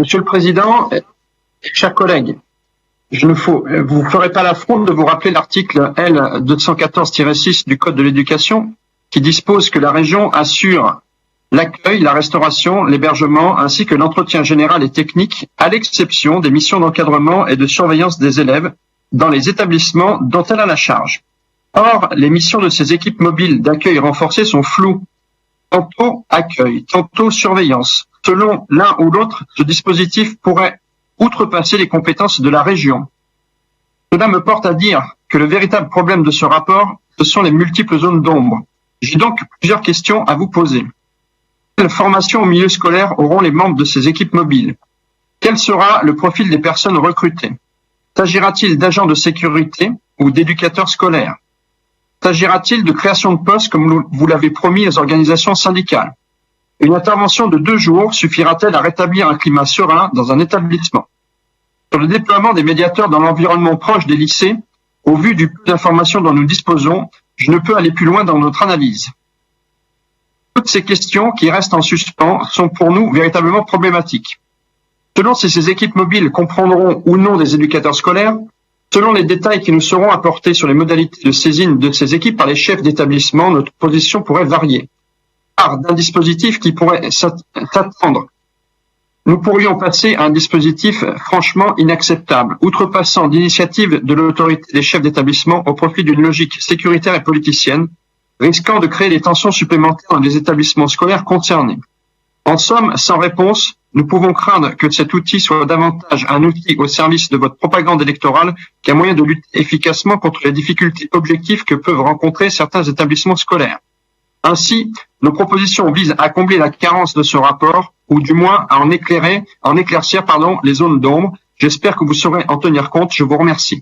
Monsieur le Président, chers collègues, je ne vous ferai pas l'affront de vous rappeler l'article L. 214-6 du Code de l'éducation qui dispose que la région assure l'accueil, la restauration, l'hébergement ainsi que l'entretien général et technique à l'exception des missions d'encadrement et de surveillance des élèves dans les établissements dont elle a la charge. Or, les missions de ces équipes mobiles d'accueil renforcées sont floues. Tantôt accueil, tantôt surveillance. Selon l'un ou l'autre, ce dispositif pourrait outrepasser les compétences de la région. Cela me porte à dire que le véritable problème de ce rapport, ce sont les multiples zones d'ombre. J'ai donc plusieurs questions à vous poser. Quelle formation au milieu scolaire auront les membres de ces équipes mobiles? Quel sera le profil des personnes recrutées? S'agira-t-il d'agents de sécurité ou d'éducateurs scolaires? S'agira-t-il de création de postes comme vous l'avez promis aux organisations syndicales? Une intervention de 2 jours suffira-t-elle à rétablir un climat serein dans un établissement? Sur le déploiement des médiateurs dans l'environnement proche des lycées, au vu du peu d'informations dont nous disposons, je ne peux aller plus loin dans notre analyse. Toutes ces questions qui restent en suspens sont pour nous véritablement problématiques. Selon si ces équipes mobiles comprendront ou non des éducateurs scolaires, selon les détails qui nous seront apportés sur les modalités de saisine de ces équipes par les chefs d'établissement, notre position pourrait varier. Part d'un dispositif qui pourrait s'attendre. Nous pourrions passer à un dispositif franchement inacceptable, outrepassant l'initiative de l'autorité des chefs d'établissement au profit d'une logique sécuritaire et politicienne, risquant de créer des tensions supplémentaires dans les établissements scolaires concernés. En somme, sans réponse, nous pouvons craindre que cet outil soit davantage un outil au service de votre propagande électorale qu'un moyen de lutter efficacement contre les difficultés objectives que peuvent rencontrer certains établissements scolaires. Ainsi, nos propositions visent à combler la carence de ce rapport, ou du moins à en éclaircir les zones d'ombre. J'espère que vous saurez en tenir compte. Je vous remercie.